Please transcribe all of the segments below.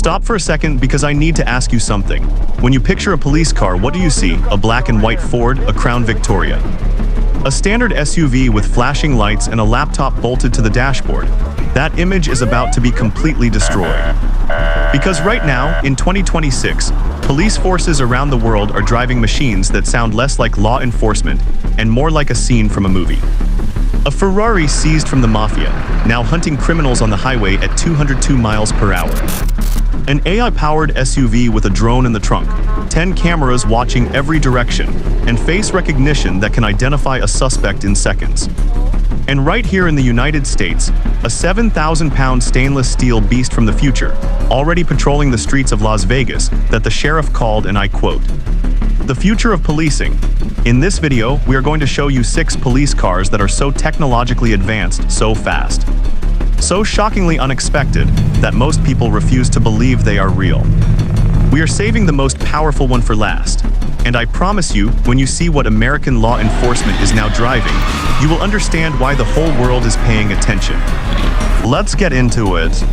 Stop for a second because I need to ask you something. When you picture a police car, what do you see? A black and white Ford, a Crown Victoria? A standard SUV with flashing lights and a laptop bolted to the dashboard? That image is about to be completely destroyed. Because right now, in 2026, police forces around the world are driving machines that sound less like law enforcement and more like a scene from a movie. A Ferrari seized from the mafia, now hunting criminals on the highway at 202 miles per hour. An AI-powered SUV with a drone in the trunk, 10 cameras watching every direction, and face recognition that can identify a suspect in seconds. And right here in the United States, a 7,000-pound stainless steel beast from the future, already patrolling the streets of Las Vegas, that the sheriff called, and I quote, "The future of policing." In this video, we are going to show you 6 police cars that are so technologically advanced so fast, so shockingly unexpected, that most people refuse to believe they are real. We are saving the most powerful one for last. And I promise you, when you see what American law enforcement is now driving, you will understand why the whole world is paying attention. Let's get into it.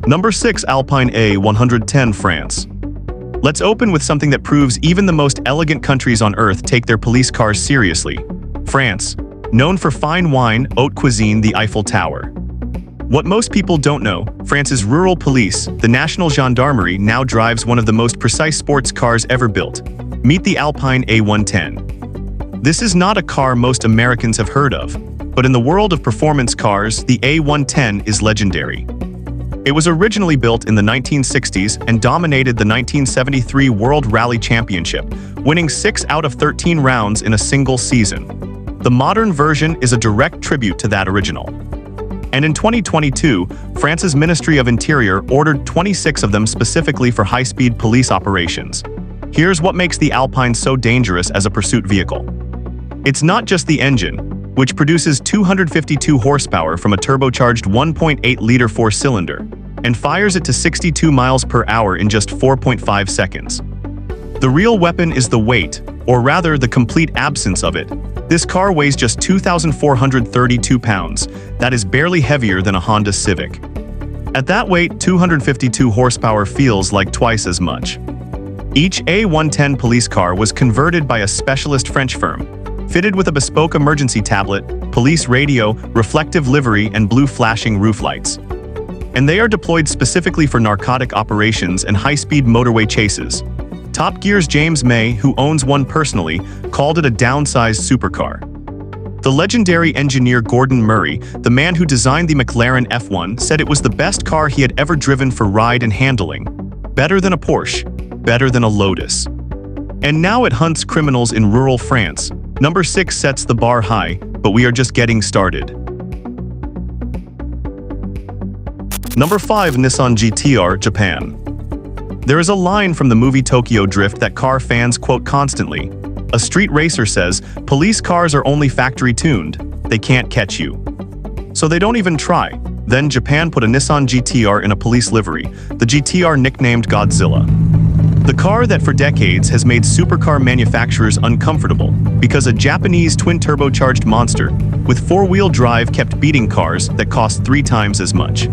Number 6. Alpine A110, France. Let's open with something that proves even the most elegant countries on earth take their police cars seriously. France, known for fine wine, haute cuisine, the Eiffel Tower. What most people don't know, France's rural police, the National Gendarmerie, now drives one of the most precise sports cars ever built. Meet the Alpine A110. This is not a car most Americans have heard of, but in the world of performance cars, the A110 is legendary. It was originally built in the 1960s and dominated the 1973 World Rally Championship, winning 6 out of 13 rounds in a single season. The modern version is a direct tribute to that original. And in 2022, France's Ministry of Interior ordered 26 of them specifically for high-speed police operations. Here's what makes the Alpine so dangerous as a pursuit vehicle. It's not just the engine, which produces 252 horsepower from a turbocharged 1.8-liter 4-cylinder, and fires it to 62 miles per hour in just 4.5 seconds. The real weapon is the weight, or rather the complete absence of it. This car weighs just 2,432 pounds. That is barely heavier than a Honda Civic. At that weight, 252 horsepower feels like twice as much. Each A110 police car was converted by a specialist French firm, fitted with a bespoke emergency tablet, police radio, reflective livery, and blue flashing roof lights. And they are deployed specifically for narcotic operations and high-speed motorway chases. Top Gear's James May, who owns one personally, called it a downsized supercar. The legendary engineer Gordon Murray, the man who designed the McLaren F1, said it was the best car he had ever driven for ride and handling. Better than a Porsche, better than a Lotus. And now it hunts criminals in rural France. Number 6 sets the bar high, but we are just getting started. Number 5. Nissan GT-R, Japan. There is a line from the movie Tokyo Drift that car fans quote constantly. A street racer says, "Police cars are only factory-tuned. They can't catch you." So they don't even try. Then Japan put a Nissan GT-R in a police livery, the GT-R nicknamed Godzilla. The car that for decades has made supercar manufacturers uncomfortable because a Japanese twin-turbocharged monster with 4-wheel drive kept beating cars that cost 3 times as much.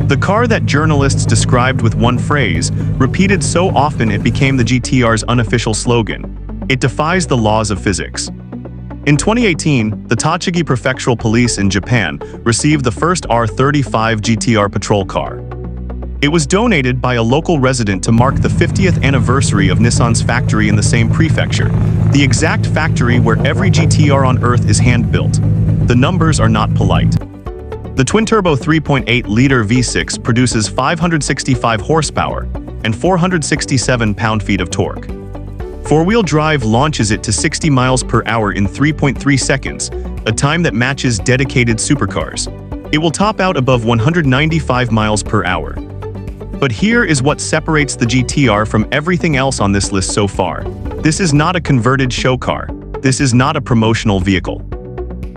The car that journalists described with one phrase, repeated so often it became the GT-R's unofficial slogan. It defies the laws of physics. In 2018, the Tochigi Prefectural Police in Japan received the first R35 GT-R patrol car. It was donated by a local resident to mark the 50th anniversary of Nissan's factory in the same prefecture, the exact factory where every GT-R on Earth is hand-built. The numbers are not polite. The twin-turbo 3.8-liter V6 produces 565 horsepower and 467 pound-feet of torque. 4-wheel drive launches it to 60 miles per hour in 3.3 seconds, a time that matches dedicated supercars. It will top out above 195 miles per hour. But here is what separates the GT-R from everything else on this list so far. This is not a converted show car. This is not a promotional vehicle.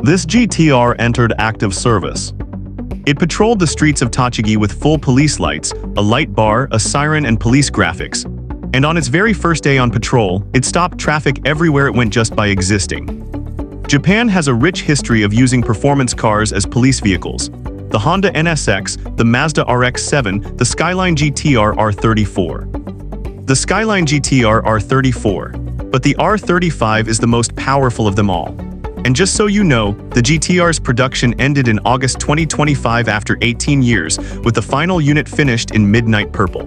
This GT-R entered active service. It patrolled the streets of Tochigi with full police lights, a light bar, a siren, and police graphics. And on its very first day on patrol, it stopped traffic everywhere it went just by existing. Japan has a rich history of using performance cars as police vehicles. the Honda NSX, the Mazda RX-7, the Skyline GTR R34. The Skyline GTR R34. But the R35 is the most powerful of them all. And just so you know, the GTR's production ended in August 2025 after 18 years, with the final unit finished in midnight purple.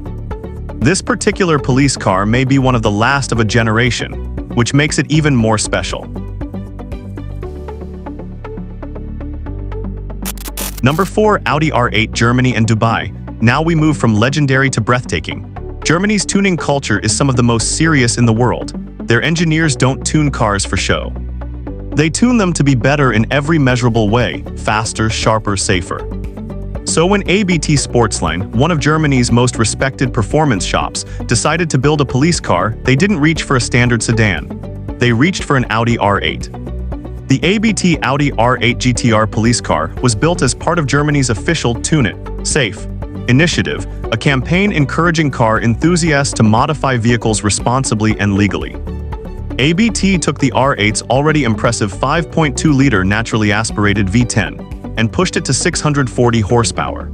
This particular police car may be one of the last of a generation, which makes it even more special. Number 4. Audi R8 Germany and Dubai. Now we move from legendary to breathtaking. Germany's tuning culture is some of the most serious in the world. Their engineers don't tune cars for show. They tune them to be better in every measurable way, faster, sharper, safer. So when ABT Sportsline, one of Germany's most respected performance shops, decided to build a police car, they didn't reach for a standard sedan. They reached for an Audi R8. The ABT Audi R8 GTR police car was built as part of Germany's official Tune It, Safe initiative, a campaign encouraging car enthusiasts to modify vehicles responsibly and legally. ABT took the R8's already impressive 5.2-liter naturally aspirated V10 and pushed it to 640 horsepower.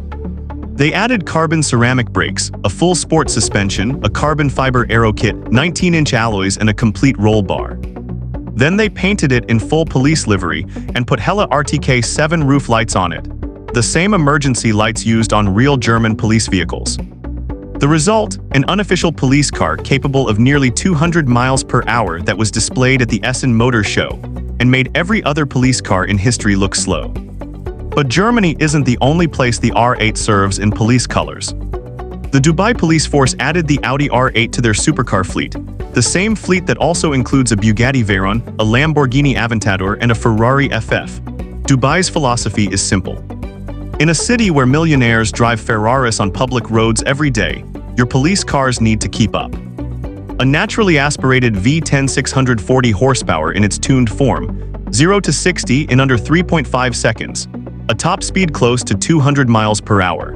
They added carbon ceramic brakes, a full sport suspension, a carbon fiber aero kit, 19-inch alloys, and a complete roll bar. Then they painted it in full police livery and put Hella RTK7 roof lights on it, the same emergency lights used on real German police vehicles. The result, an unofficial police car capable of nearly 200 miles per hour that was displayed at the Essen Motor Show and made every other police car in history look slow. But Germany isn't the only place the R8 serves in police colors. The Dubai police force added the Audi R8 to their supercar fleet, the same fleet that also includes a Bugatti Veyron, a Lamborghini Aventador, and a Ferrari FF. Dubai's philosophy is simple. In a city where millionaires drive Ferraris on public roads every day, your police cars need to keep up. A naturally aspirated V10 640 horsepower in its tuned form, 0 to 60 in under 3.5 seconds, a top speed close to 200 miles per hour.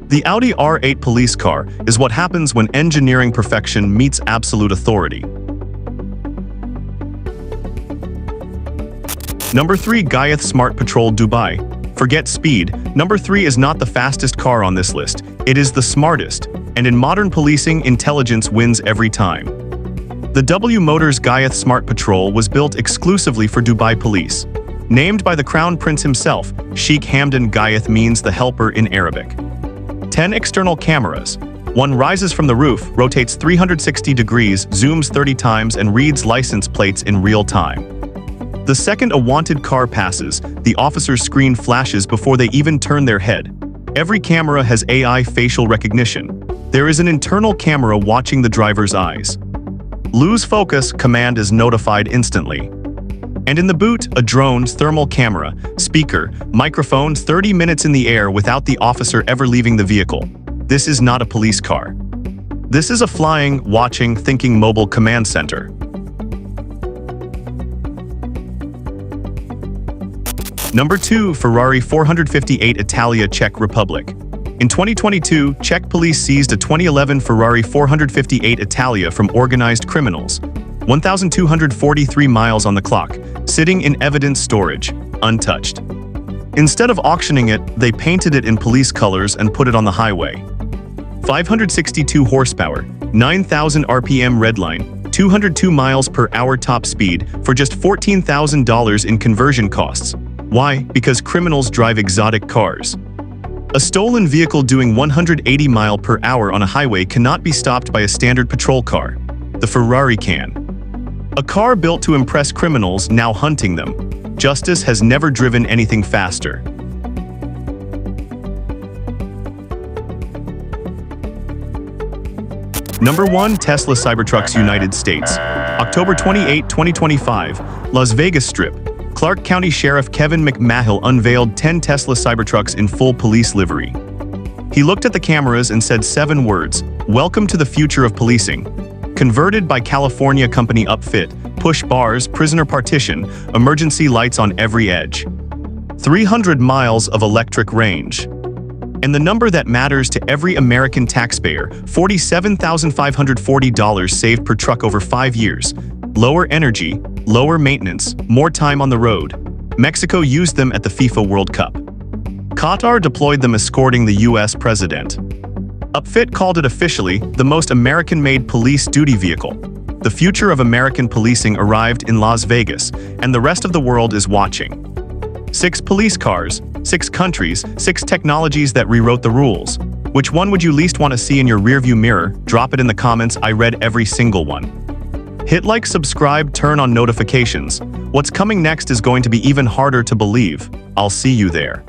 The Audi R8 police car is what happens when engineering perfection meets absolute authority. Number 3. Guyeth Smart Patrol Dubai. Forget speed, number 3 is not the fastest car on this list, it is the smartest, and in modern policing, intelligence wins every time. The W Motors Guyeth Smart Patrol was built exclusively for Dubai police. Named by the Crown Prince himself, Sheikh Hamdan Guyeth means the helper in Arabic. 10 external cameras. One rises from the roof, rotates 360 degrees, zooms 30 times, and reads license plates in real time. The second a wanted car passes, the officer's screen flashes before they even turn their head. Every camera has AI facial recognition. There is an internal camera watching the driver's eyes. Lose focus, command is notified instantly. And in the boot, a drone's thermal camera, speaker, microphones 30 minutes in the air without the officer ever leaving the vehicle. This is not a police car. This is a flying, watching, thinking mobile command center. Number 2. Ferrari 458 Italia, Czech Republic. In 2022, Czech police seized a 2011 Ferrari 458 Italia from organized criminals. 1,243 miles on the clock, sitting in evidence storage, untouched. Instead of auctioning it, they painted it in police colors and put it on the highway. 562 horsepower, 9,000 RPM redline, 202 miles per hour top speed for just $14,000 in conversion costs. Why? Because criminals drive exotic cars. A stolen vehicle doing 180 miles per hour on a highway cannot be stopped by a standard patrol car. The Ferrari can. A car built to impress criminals now hunting them. Justice has never driven anything faster. Number 1. Tesla Cybertrucks United States. October 28, 2025, Las Vegas Strip. Clark County Sheriff Kevin McMahill unveiled 10 Tesla Cybertrucks in full police livery. He looked at the cameras and said 7 words, "Welcome to the future of policing." Converted by California company Upfit, push bars, prisoner partition, emergency lights on every edge. 300 miles of electric range. And the number that matters to every American taxpayer, $47,540 saved per truck over 5 years. Lower energy, lower maintenance, more time on the road. Mexico used them at the FIFA World Cup. Qatar deployed them escorting the US president. Upfit called it officially the most American-made police duty vehicle. The future of American policing arrived in Las Vegas, and the rest of the world is watching. 6 police cars, 6 countries, 6 technologies that rewrote the rules. Which one would you least want to see in your rearview mirror? Drop it in the comments. I read every single one. Hit like, subscribe, turn on notifications. What's coming next is going to be even harder to believe. I'll see you there.